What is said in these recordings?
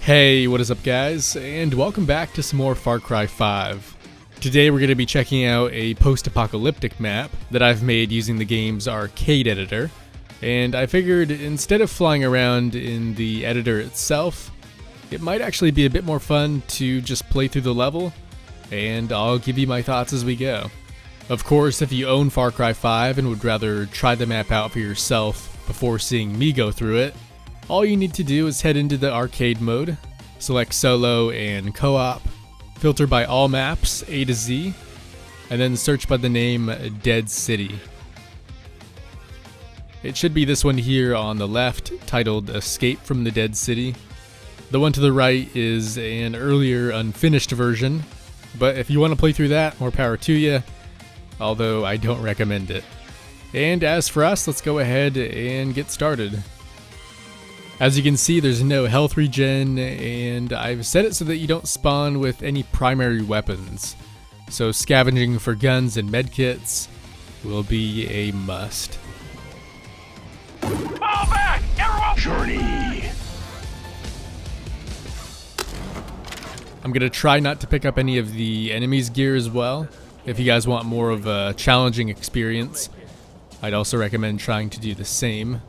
Hey, what is up guys, and welcome back to some more Far Cry 5. Today we're going to be checking out a post-apocalyptic map that I've made using the game's arcade editor, and I figured instead of flying around in the editor itself, it might actually be a bit more fun to just play through the level, and I'll give you my thoughts as we go. Of course, if you own Far Cry 5 and would rather try the map out for yourself before seeing me go through it, all you need to do is head into the arcade mode, select solo and co-op, filter by all maps A to Z, and then search by the name Dead City. It should be this one here on the left, titled Escape from the Dead City. The one to the right is an earlier unfinished version, but if you want to play through that, more power to you, although I don't recommend it. And as for us, let's go ahead and get started. As you can see, there's no health regen, and I've set it so that you don't spawn with any primary weapons. So scavenging for guns and medkits will be a must. Fall back! Everyone! Journey! I'm going to try not to pick up any of the enemy's gear as well. If you guys want more of a challenging experience, I'd also recommend trying to do the same.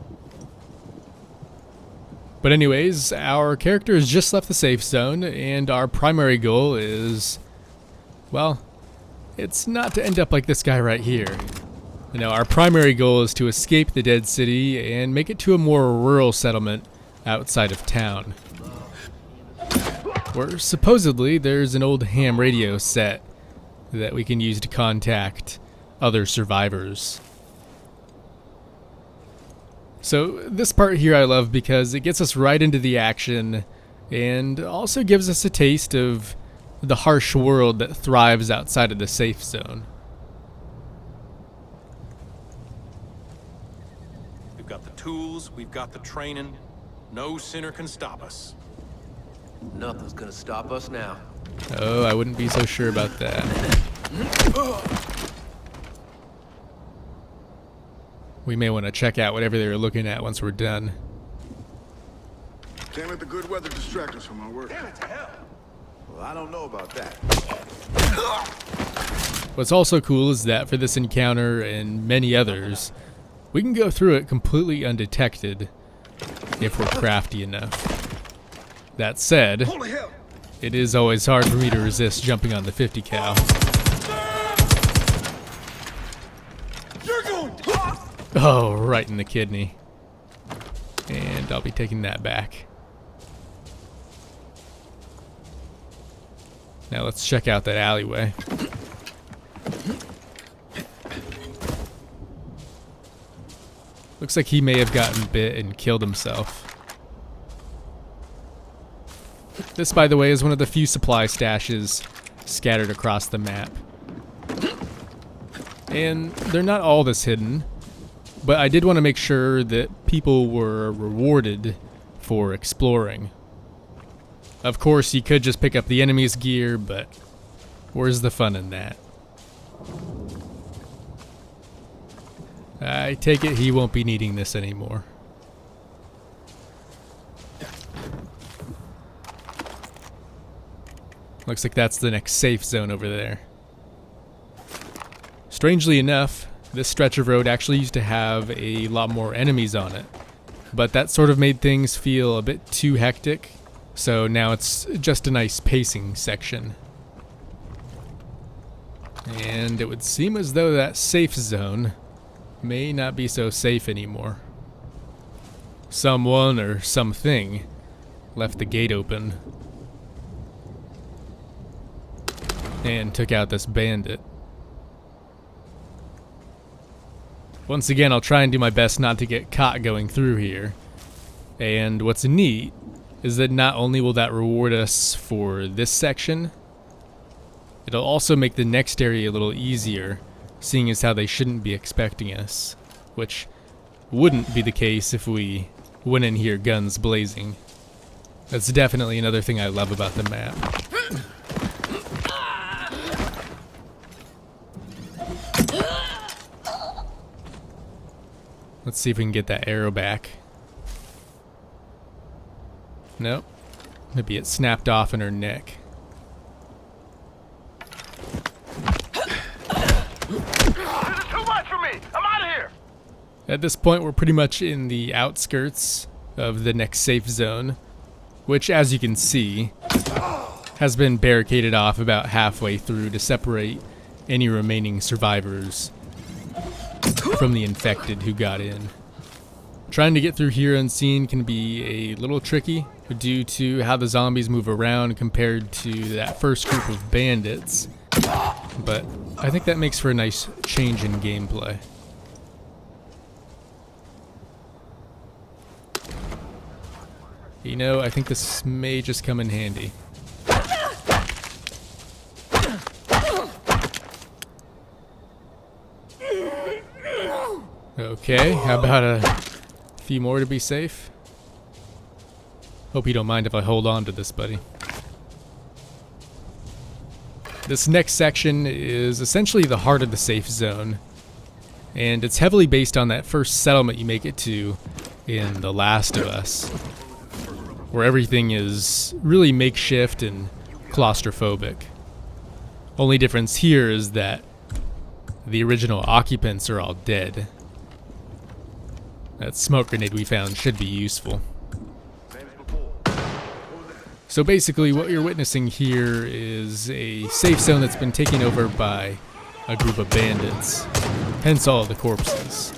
But anyways, our character has just left the safe zone, and our primary goal is, well, it's not to end up like this guy right here. You know, our primary goal is to escape the Dead City and make it to a more rural settlement outside of town, where supposedly there's an old ham radio set that we can use to contact other survivors. So this part here I love because it gets us right into the action and also gives us a taste of the harsh world that thrives outside of the safe zone. We've got the tools, we've got the training. No sinner can stop us. Nothing's gonna stop us now. Oh, I wouldn't be so sure about that. We may want to check out whatever they were looking at once we're done. Can't let the good weather distract us from our work. Damn it to hell! Well, I don't know about that. What's also cool is that for this encounter and many others, we can go through it completely undetected if we're crafty enough. That said, Holy hell! it is always hard for me to resist jumping on the 50 cal. You're going! Oh, right in the kidney. And I'll be taking that back. Now let's check out that alleyway. Looks like he may have gotten bit and killed himself. This, by the way, is one of the few supply stashes scattered across the map. And they're not all this hidden, but I did want to make sure that people were rewarded for exploring. Of course, you could just pick up the enemy's gear, but where's the fun in that? I take it he won't be needing this anymore. Looks like that's the next safe zone over there. Strangely enough, this stretch of road actually used to have a lot more enemies on it, but that sort of made things feel a bit too hectic, so now it's just a nice pacing section. And it would seem as though that safe zone may not be so safe anymore. Someone or something left the gate open and took out this bandit. Once again, I'll try and do my best not to get caught going through here. And what's neat is that not only will that reward us for this section, it'll also make the next area a little easier, seeing as how they shouldn't be expecting us, which wouldn't be the case if we went in here guns blazing. That's definitely another thing I love about the map. Let's see if we can get that arrow back. Nope. Maybe it snapped off in her neck. This is too much for me. I'm out of here. At this point, we're pretty much in the outskirts of the next safe zone, which, as you can see, has been barricaded off about halfway through to separate any remaining survivors from the infected who got in. Trying to get through here unseen can be a little tricky due to how the zombies move around compared to that first group of bandits, but I think that makes for a nice change in gameplay. You know, I think this may just come in handy. Okay, how about a few more to be safe? Hope you don't mind if I hold on to this, buddy. This next section is essentially the heart of the safe zone, and it's heavily based on that first settlement you make it to in The Last of Us, where everything is really makeshift and claustrophobic. Only difference here is that the original occupants are all dead. That smoke grenade we found should be useful. So basically what you're witnessing here is a safe zone that's been taken over by a group of bandits, hence all of the corpses.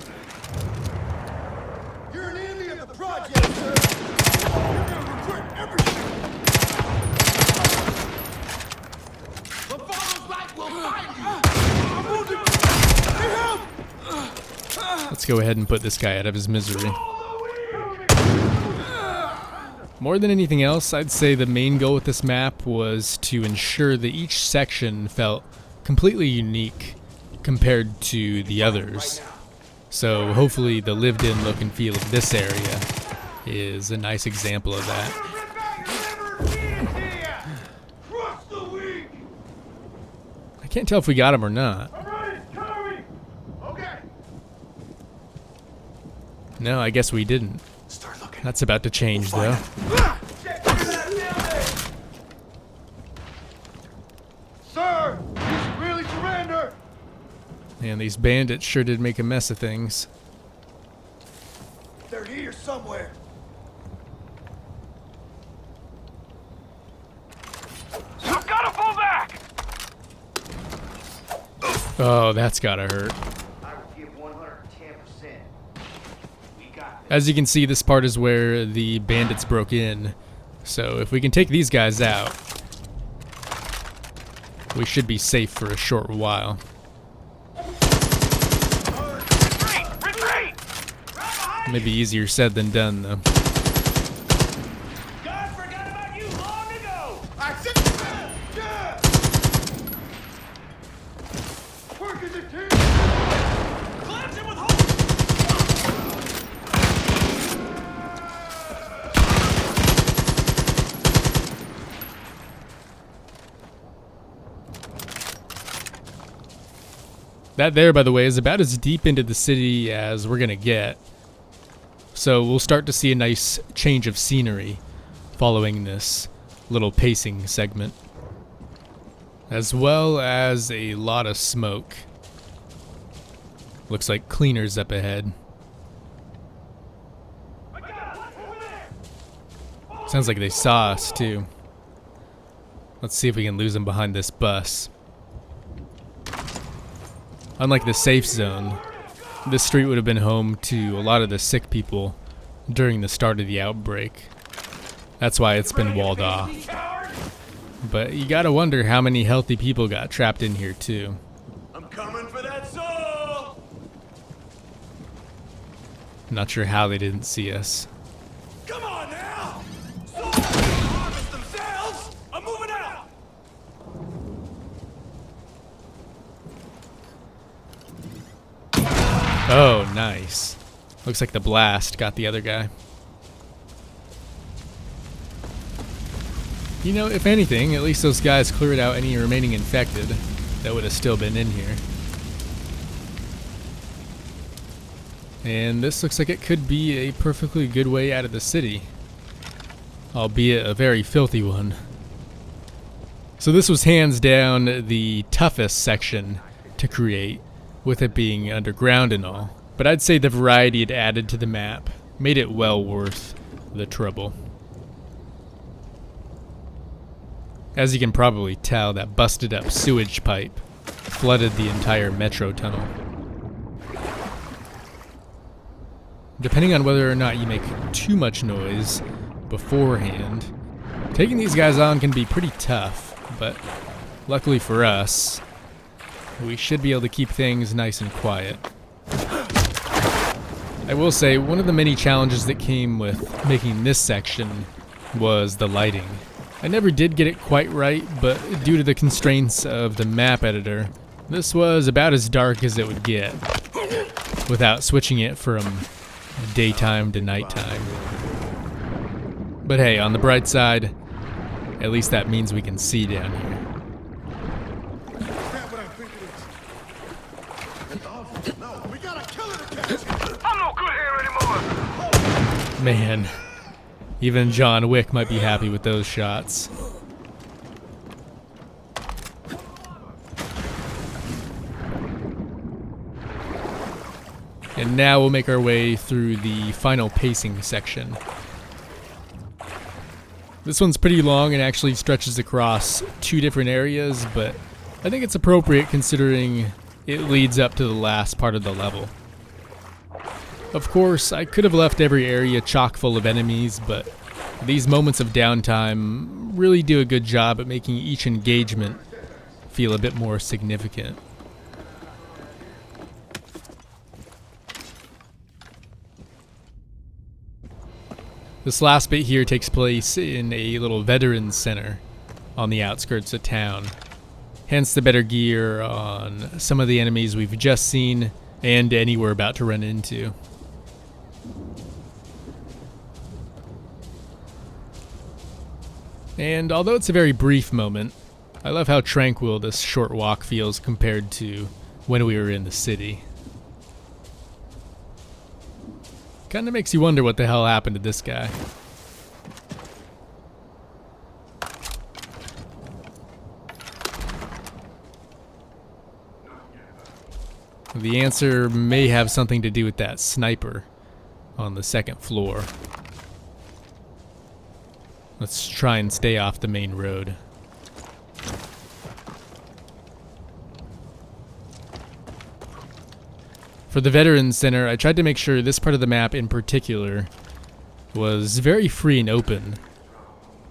You're an enemy of the project, sir. You're gonna regret everything. The father's light will find you. I'm wounded. Need help. Let's go ahead and put this guy out of his misery. More than anything else, I'd say the main goal with this map was to ensure that each section felt completely unique compared to the others. So hopefully the lived-in look and feel of this area is a nice example of that. I can't tell if we got him or not. No, I guess we didn't. That's about to change, though. Sir, you should really surrender. And these bandits sure did make a mess of things. They're here somewhere. You've got to pull back. Oh, that's gotta hurt. I would give 110%. We got this. As you can see, this part is where the bandits broke in. So if we can take these guys out, we should be safe for a short while. Retreat! Maybe easier said than done, though. God forgot about you long ago. I said, yeah. Work as a team. Cleanse him with hope. That there, by the way, is about as deep into the city as we're gonna get. So we'll start to see a nice change of scenery following this little pacing segment, as well as a lot of smoke. Looks like cleaners up ahead. Sounds like they saw us too. Let's see if we can lose them behind this bus. Unlike the safe zone, this street would have been home to a lot of the sick people during the start of the outbreak. That's why it's been walled off. But you gotta wonder how many healthy people got trapped in here too. I'm coming for that soul. Not sure how they didn't see us. Come on now. Souls can harvest themselves. I'm moving out. Oh, nice. Looks like the blast got the other guy. You know, if anything, at least those guys cleared out any remaining infected that would have still been in here. And this looks like it could be a perfectly good way out of the city. albeit a very filthy one. So this was hands down the toughest section to create, with it being underground and all. But I'd say the variety it added to the map made it well worth the trouble. As you can probably tell, that busted up sewage pipe flooded the entire metro tunnel. Depending on whether or not you make too much noise beforehand, taking these guys on can be pretty tough, but luckily for us, we should be able to keep things nice and quiet. I will say, one of the many challenges that came with making this section was the lighting. I never did get it quite right, but due to the constraints of the map editor, this was about as dark as it would get, without switching it from daytime to nighttime. But hey, on the bright side, at least that means we can see down here. I'm no good here anymore. Man, even John Wick might be happy with those shots. And now we'll make our way through the final pacing section. This one's pretty long and actually stretches across 2 different areas, but I think it's appropriate considering it leads up to the last part of the level. Of course, I could have left every area chock full of enemies, but these moments of downtime really do a good job at making each engagement feel a bit more significant. This last bit here takes place in a little veterans center on the outskirts of town. Hence the better gear on some of the enemies we've just seen and any we're about to run into. And although it's a very brief moment, I love how tranquil this short walk feels compared to when we were in the city. Kinda makes you wonder what the hell happened to this guy. The answer may have something to do with that sniper on the second floor. Let's try and stay off the main road. For the Veterans Center, I tried to make sure this part of the map in particular was very free and open.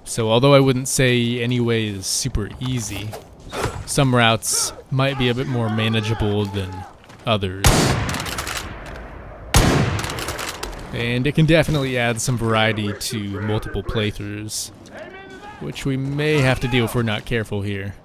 So although I wouldn't say any way is super easy, some routes might be a bit more manageable than others. And it can definitely add some variety to multiple playthroughs, which we may have to do if we're not careful here.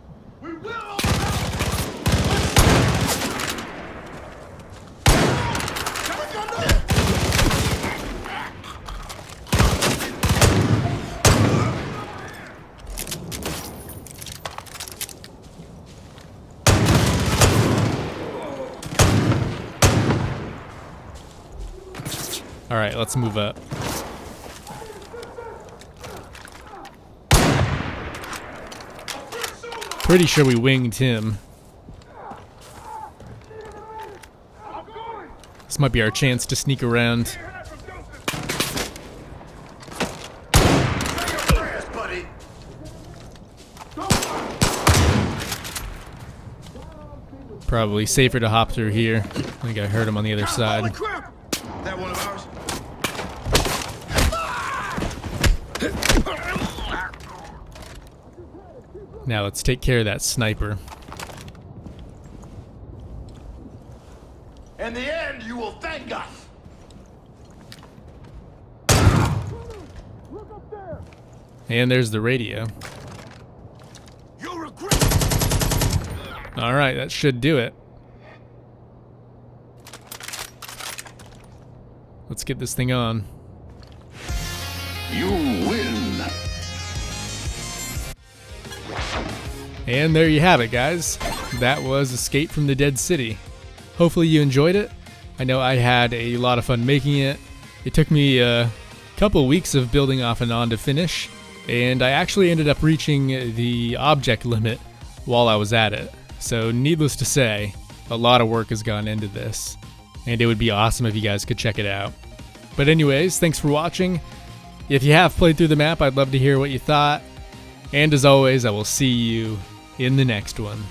Alright, let's move up. Pretty sure we winged him. This might be our chance to sneak around. Probably safer to hop through here. I think I heard him on the other side. That one of ours? Now let's take care of that sniper. In the end, you will thank us. And there's the radio. You'll regret. Alright, that should do it. Let's get this thing on. You win. And there you have it, guys. That was Escape from the Dead City. Hopefully you enjoyed it. I know I had a lot of fun making it. It took me a couple weeks of building off and on to finish, and I actually ended up reaching the object limit while I was at it. So needless to say, a lot of work has gone into this, and it would be awesome if you guys could check it out. But anyways, thanks for watching. If you have played through the map, I'd love to hear what you thought. And as always, I will see you in the next one.